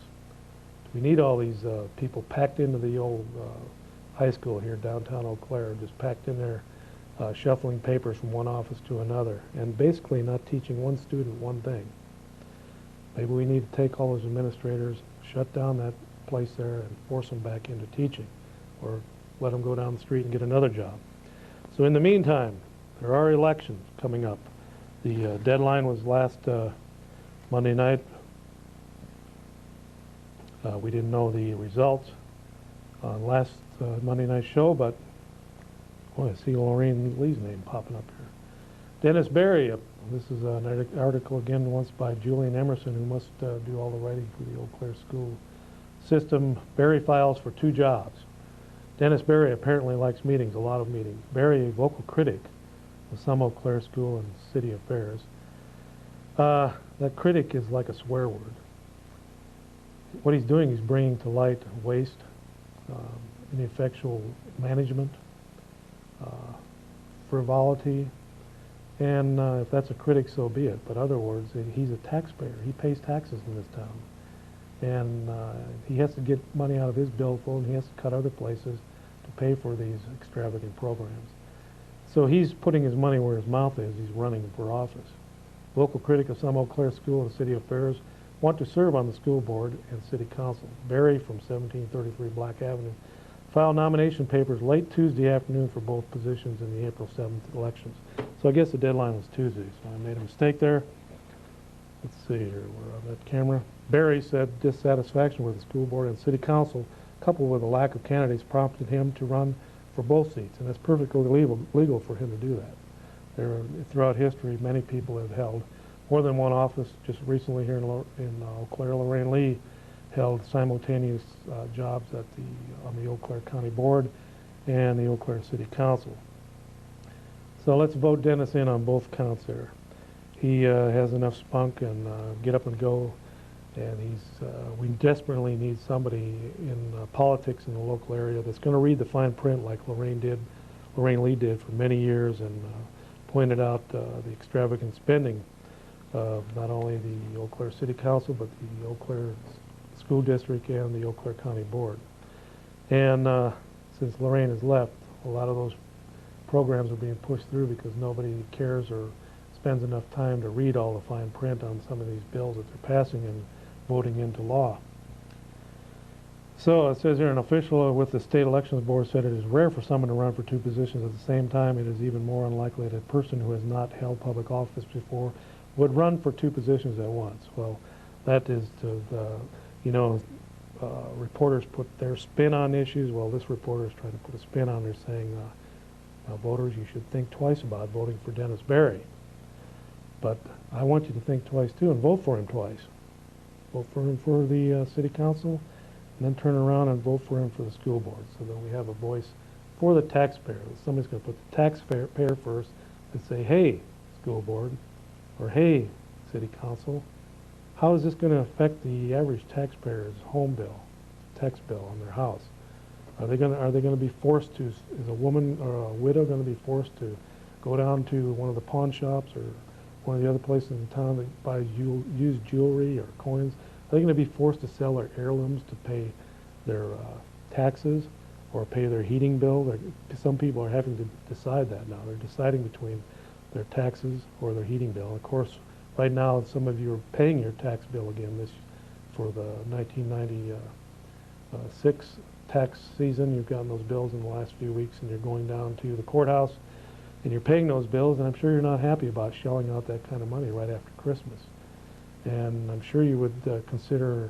Do we need all these people packed into the old high school here downtown Eau Claire, just packed in there, shuffling papers from one office to another, and basically not teaching one student one thing? Maybe we need to take all those administrators, shut down that place there, and force them back into teaching, or let them go down the street and get another job. So in the meantime, there are elections coming up. The deadline was last Monday night. We didn't know the results on last Monday night show, but I see Lorraine Lee's name popping up here. Dennis Berry, this is an article again once by Julian Emerson, who must do all the writing for the Eau Claire school system. Berry files for 2 jobs. Dennis Berry apparently likes meetings, a lot of meetings. Berry, a vocal critic of some Eau Claire school and city affairs. That critic is like a swear word. What he's doing is bringing to light waste, ineffectual management, frivolity, and if that's a critic, so be it. But other words, he's a taxpayer. He pays taxes in this town. And he has to get money out of his billfold, and he has to cut other places to pay for these extravagant programs. So he's putting his money where his mouth is. He's running for office. Local critic of some Eau Claire school and city affairs want to serve on the school board and city council. Barry from 1733 Black Avenue filed nomination papers late Tuesday afternoon for both positions in the April 7th elections. So I guess the deadline was Tuesday, so I made a mistake there. Let's see here, we're on that camera. Barry said dissatisfaction with the school board and city council, coupled with a lack of candidates, prompted him to run for both seats, and it's perfectly legal for him to do that. Throughout history, many people have held more than one office. Just recently here in Eau Claire, Lorraine Lee held simultaneous jobs on the Eau Claire County Board and the Eau Claire City Council. So let's vote Dennis in on both counts there. He has enough spunk and get up and go, and we desperately need somebody in politics in the local area that's going to read the fine print like Lorraine Lee did for many years, and pointed out the extravagant spending of not only the Eau Claire City Council, but the Eau Claire School District and the Eau Claire County Board. And since Lorraine has left, a lot of those programs are being pushed through because nobody cares or spends enough time to read all the fine print on some of these bills that they're passing and voting into law. So it says here, an official with the State Elections Board said it is rare for someone to run for 2 positions at the same time. It is even more unlikely that a person who has not held public office before would run for 2 positions at once. Well, that is reporters put their spin on issues. Well, this reporter is trying to put a spin on there, saying, voters, you should think twice about voting for Dennis Berry. But I want you to think twice too and vote for him twice. Vote for him for the city council, and then turn around and vote for him for the school board, so that we have a voice for the taxpayer. Somebody's going to put the taxpayer first and say, hey, school board, or hey, city council, how is this going to affect the average taxpayer's home bill, tax bill on their house? Are they going to be forced to, is a woman or a widow going to be forced to go down to one of the pawn shops or one of the other places in town that buys used jewelry or coins? Are they going to be forced to sell their heirlooms to pay their taxes or pay their heating bill? Some people are having to decide that now. They're deciding between their taxes or their heating bill. Of course, right now, some of you are paying your tax bill again this for the 1996 tax season. You've gotten those bills in the last few weeks, and you're going down to the courthouse, and you're paying those bills, and I'm sure you're not happy about shelling out that kind of money right after Christmas. And I'm sure you would consider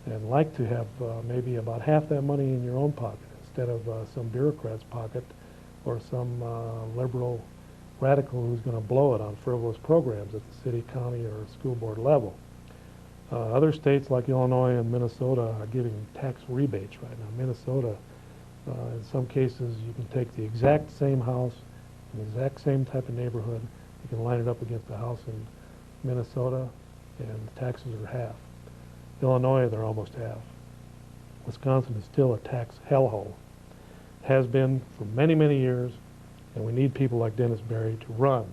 and like to have maybe about half that money in your own pocket instead of some bureaucrat's pocket or some liberal radical who's going to blow it on frivolous programs at the city, county, or school board level. Other states like Illinois and Minnesota are giving tax rebates right now. Minnesota, in some cases, you can take the exact same house, the exact same type of neighborhood, you can line it up against the house in Minnesota, and the taxes are half. Illinois, they're almost half. Wisconsin is still a tax hellhole. Has been for many, many years, and we need people like Dennis Berry to run.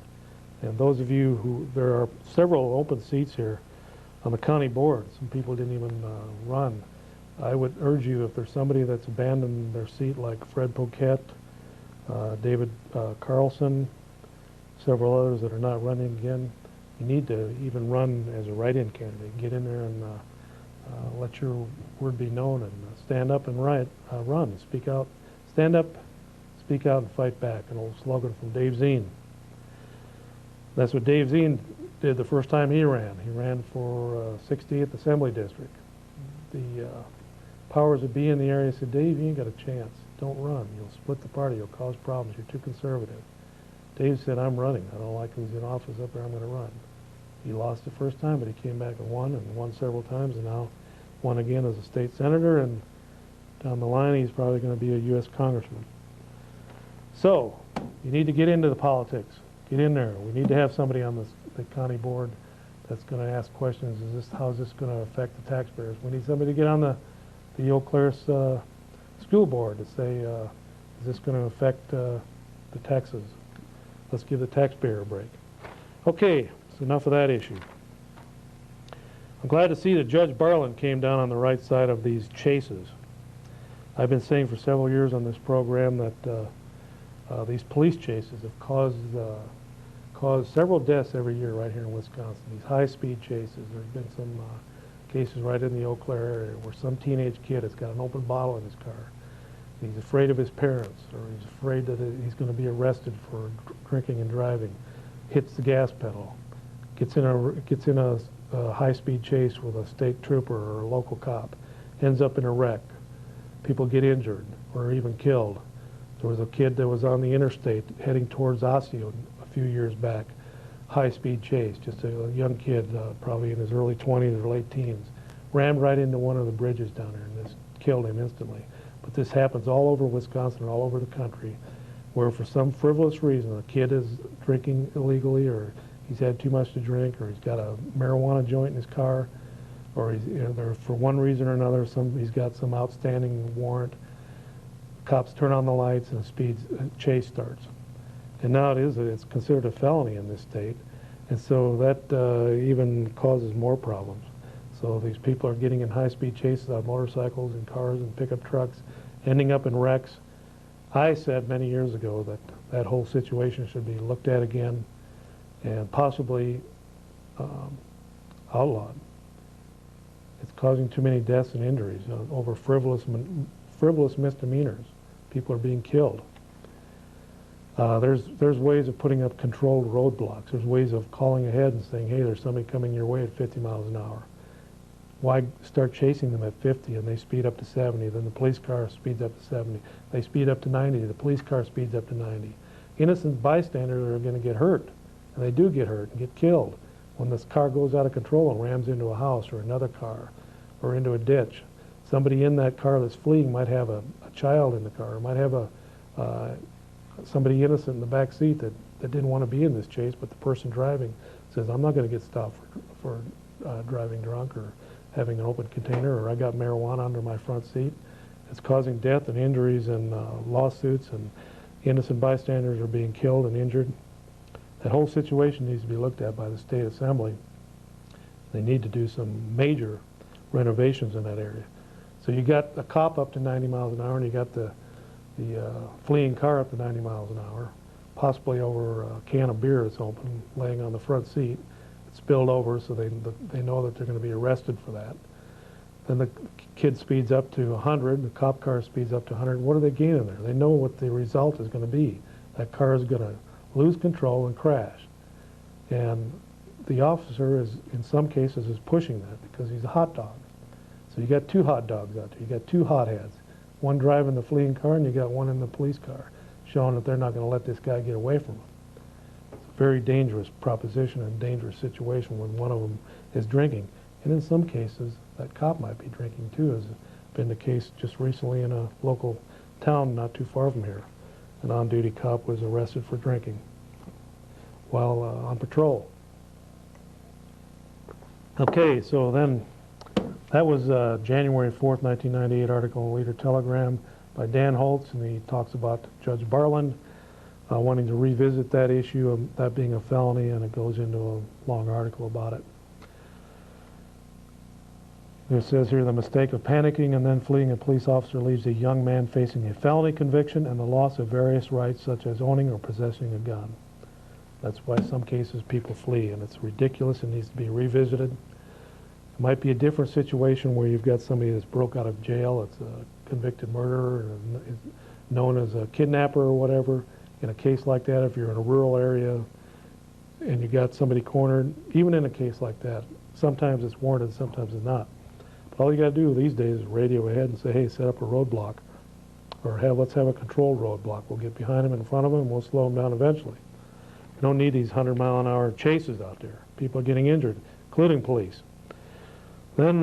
And those of you who, there are several open seats here on the county board. Some people didn't even run. I would urge you, if there's somebody that's abandoned their seat like Fred Poquette, David Carlson, several others that are not running again, you need to even run as a write-in candidate. Get in there and let your word be known, and stand up and run, speak out, stand up, speak out and fight back, an old slogan from Dave Zien. That's what Dave Zien did the first time he ran. He ran for 60th Assembly District. The powers that be in the area said, Dave, you ain't got a chance. Don't run. You'll split the party. You'll cause problems. You're too conservative. Dave said, I'm running. I don't like who's in office up there. I'm going to run. He lost the first time, but he came back and won several times, and now won again as a state senator, and down the line he's probably going to be a U.S. congressman. So, you need to get into the politics. Get in there. We need to have somebody on the county board that's going to ask questions. How is this going to affect the taxpayers? We need somebody to get on the Eau Claire school board to say, is this going to affect the taxes? Let's give the taxpayer a break. Okay, so enough of that issue. I'm glad to see that Judge Barlin came down on the right side of these chases. I've been saying for several years on this program that these police chases have caused several deaths every year right here in Wisconsin. These high-speed chases. There's been some cases right in the Eau Claire area where some teenage kid has got an open bottle in his car. He's afraid of his parents, or he's afraid that he's going to be arrested for drinking and driving. Hits the gas pedal, gets in a high-speed chase with a state trooper or a local cop, ends up in a wreck. People get injured or even killed. There was a kid that was on the interstate heading towards Osseo a few years back. High-speed chase, just a young kid, probably in his early 20s or late teens, rammed right into one of the bridges down there and just killed him instantly. But this happens all over Wisconsin, all over the country, where for some frivolous reason a kid is drinking illegally, or he's had too much to drink, or he's got a marijuana joint in his car, or he's, for one reason or another, he's got some outstanding warrant. Cops turn on the lights and a chase starts. And now it's considered a felony in this state, and so that even causes more problems. So these people are getting in high-speed chases on motorcycles and cars and pickup trucks, ending up in wrecks. I said many years ago that that whole situation should be looked at again and possibly outlawed. It's causing too many deaths and injuries over frivolous misdemeanors. People are being killed. There's ways of putting up controlled roadblocks. There's ways of calling ahead and saying, hey, there's somebody coming your way at 50 miles an hour. Why start chasing them at 50 and they speed up to 70? Then the police car speeds up to 70. They speed up to 90. The police car speeds up to 90. Innocent bystanders are going to get hurt, and they do get hurt and get killed when this car goes out of control and rams into a house or another car or into a ditch. Somebody in that car that's fleeing might have a child in the car, or might have somebody innocent in the back seat that didn't want to be in this chase, but the person driving says, I'm not going to get stopped for driving drunk or having an open container, or I got marijuana under my front seat. It's causing death and injuries and lawsuits, and innocent bystanders are being killed and injured. That whole situation needs to be looked at by the State Assembly. They need to do some major renovations in that area. So you got a cop up to 90 miles an hour, and you got the fleeing car up to 90 miles an hour. possibly over a can of beer that's open, laying on the front seat. It spilled over, so they know that they're going to be arrested for that. Then the kid speeds up to 100, the cop car speeds up to 100. What are they gaining there? They know what the result is going to be. That car is going to lose control and crash. And the officer is, in some cases, is pushing that because he's a hot dog. So you got two hot dogs out there. You got two hotheads. One driving the fleeing car, and you got one in the police car, showing that they're not going to let this guy get away from them. It's a very dangerous proposition and dangerous situation when one of them is drinking. And in some cases, that cop might be drinking too, as has been the case just recently in a local town not too far from here. An on-duty cop was arrested for drinking while on patrol. Okay, so then that was January 4th, 1998 article in the Leader-Telegram by Dan Holtz, and he talks about Judge Barland wanting to revisit that issue of that being a felony, and it goes into a long article about it. It says here, the mistake of panicking and then fleeing a police officer leaves a young man facing a felony conviction and the loss of various rights such as owning or possessing a gun. That's why in some cases people flee, and it's ridiculous and needs to be revisited. It might be a different situation where you've got somebody that's broke out of jail, it's a convicted murderer, and is known as a kidnapper or whatever. In a case like that, if you're in a rural area and you got somebody cornered, even in a case like that, sometimes it's warranted, sometimes it's not. But all you got to do these days is radio ahead and say, hey, set up a roadblock, or let's have a controlled roadblock. We'll get behind them, in front of them, and we'll slow them down eventually. We don't need these 100-mile-an-hour chases out there. People are getting injured, including police. Then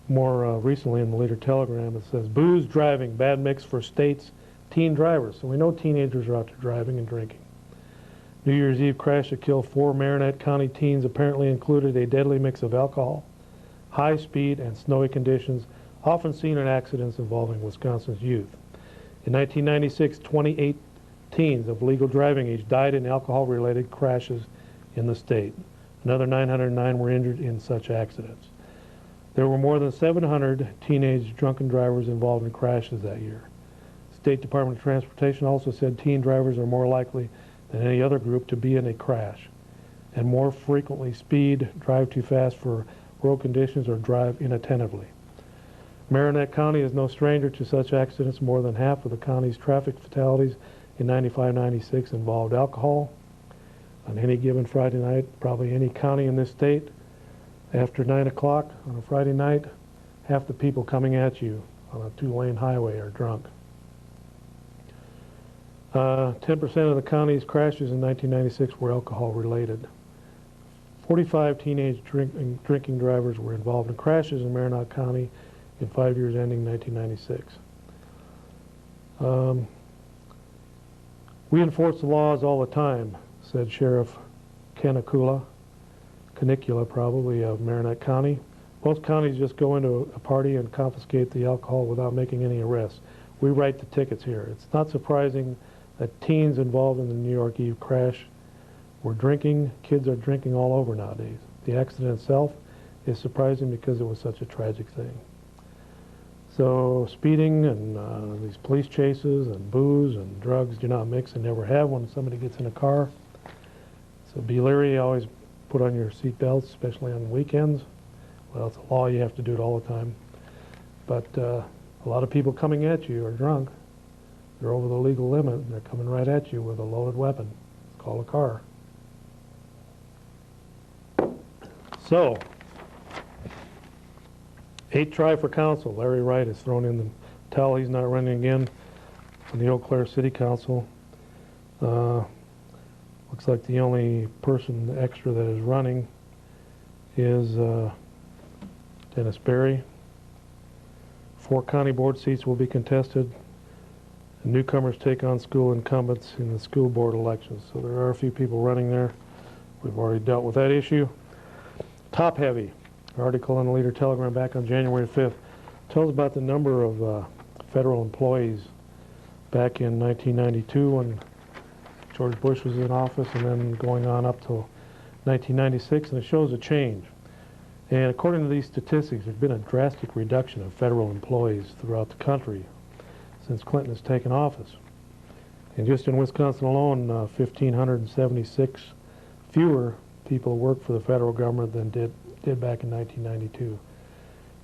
more recently in the Leader-Telegram, it says, booze driving, bad mix for states, teen drivers. So we know teenagers are out there driving and drinking. New Year's Eve crash that killed 4 Marinette County teens apparently included a deadly mix of alcohol, high speed, and snowy conditions, often seen in accidents involving Wisconsin's youth. In 1996, 28 teens of legal driving age died in alcohol-related crashes in the state. Another 909 were injured in such accidents. There were more than 700 teenage drunken drivers involved in crashes that year. State Department of Transportation also said teen drivers are more likely than any other group to be in a crash, and more frequently speed, drive too fast for road conditions, or drive inattentively. Marinette County is no stranger to such accidents. More than half of the county's traffic fatalities in 95-96 involved alcohol. On any given Friday night, probably any county in this state, after 9 o'clock on a Friday night, half the people coming at you on a 2-lane highway are drunk. 10% of the county's crashes in 1996 were alcohol-related. 45 teenage drinking drivers were involved in crashes in Marinette County in 5 years ending 1996. We enforce the laws all the time, said Sheriff Canicula probably, of Marinette County. Most counties just go into a party and confiscate the alcohol without making any arrests. We write the tickets here. It's not surprising that teens involved in the New York Eve crash were drinking. Kids are drinking all over nowadays. The accident itself is surprising because it was such a tragic thing. So speeding and these police chases and booze and drugs do not mix and never have when somebody gets in a car. So be leery, always put on your seat belts, especially on weekends. Well, it's a law, you have to do it all the time. But a lot of people coming at you are drunk. They're over the legal limit, and they're coming right at you with a loaded weapon. It's called a car. So, 8 try for council. Larry Wright has thrown in the towel. He's not running again on the Eau Claire City Council. Looks like the only person extra that is running is Dennis Berry. 4 county board seats will be contested. Newcomers take on school incumbents in the school board elections. So there are a few people running there. We've already dealt with that issue. Top heavy. Article in the Leader-Telegram back on January 5th tells about the number of federal employees back in 1992 when George Bush was in office, and then going on up till 1996, and it shows a change. And according to these statistics, there's been a drastic reduction of federal employees throughout the country since Clinton has taken office. And just in Wisconsin alone, 1,576 fewer people work for the federal government than did back in 1992.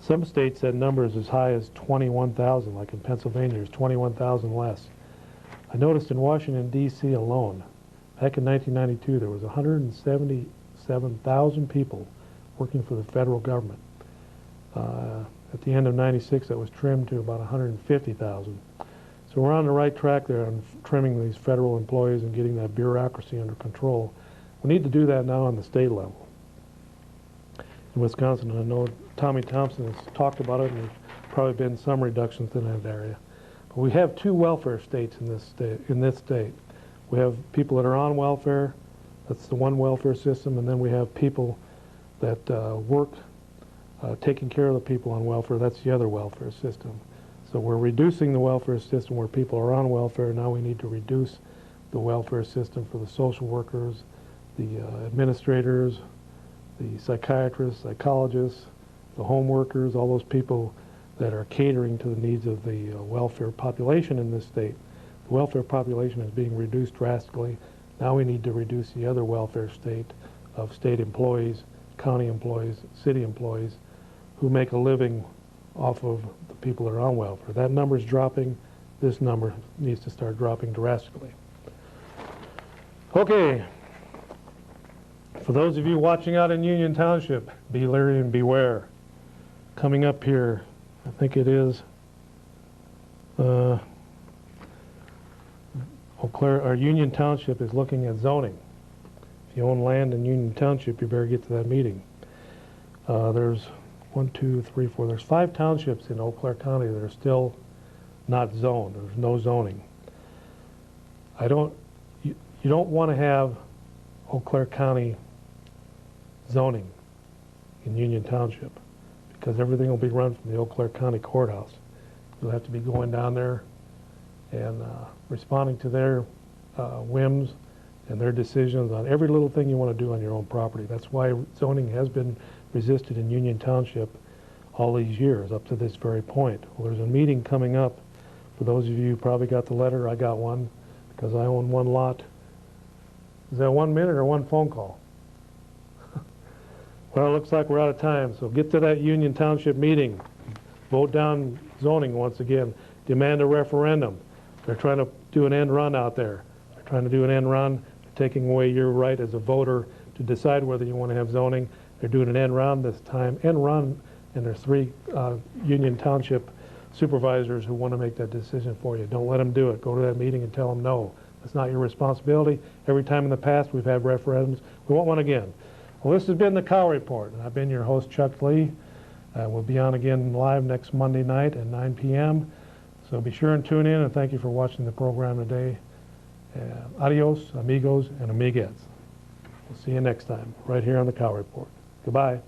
Some states had numbers as high as 21,000, like in Pennsylvania, there's 21,000 less. I noticed in Washington, D.C. alone, back in 1992, there was 177,000 people working for the federal government. At the end of 96, that was trimmed to about 150,000. So we're on the right track there on trimming these federal employees and getting that bureaucracy under control. We need to do that now on the state level. In Wisconsin, I know Tommy Thompson has talked about it, and there's probably been some reductions in that area. But we have two welfare states in this state. We have people that are on welfare, that's the one welfare system, and then we have people that work taking care of the people on welfare, that's the other welfare system. So we're reducing the welfare system where people are on welfare. Now we need to reduce the welfare system for the social workers, the administrators, the psychiatrists, psychologists, the home workers, all those people that are catering to the needs of the welfare population in this state. The welfare population is being reduced drastically. Now we need to reduce the other welfare state of state employees, county employees, city employees who make a living off of the people that are on welfare. That number is dropping. This number needs to start dropping drastically. Okay. For those of you watching out in Union Township, be leery and beware. Coming up here, I think it is Eau Claire, or Union Township is looking at zoning. If you own land in Union Township, you better get to that meeting. There's 1, 2, 3, 4. There's 5 townships in Eau Claire County that are still not zoned. There's no zoning. You don't want to have Eau Claire County zoning in Union Township because everything will be run from the Eau Claire County Courthouse. You'll have to be going down there and responding to their whims and their decisions on every little thing you want to do on your own property. That's why zoning has been resisted in Union Township all these years up to this very point. Well, there's a meeting coming up. For those of you who probably got the letter, I got one because I own one lot. Is that 1 minute or one phone call? Well, it looks like we're out of time, so get to that Union Township meeting. Vote down zoning once again. Demand a referendum. They're trying to do an end run out there. They're trying to do an end run. They're taking away your right as a voter to decide whether you want to have zoning. They're doing an end run this time. End run, and there's 3 Union Township supervisors who want to make that decision for you. Don't let them do it. Go to that meeting and tell them no. That's not your responsibility. Every time in the past we've had referendums. We want one again. Well, this has been the Cow Report, and I've been your host, Chuck Lee. We'll be on again live next Monday night at 9 p.m. So be sure and tune in, and thank you for watching the program today. Adios, amigos, and amiguettes. We'll see you next time, right here on the Cow Report. Goodbye.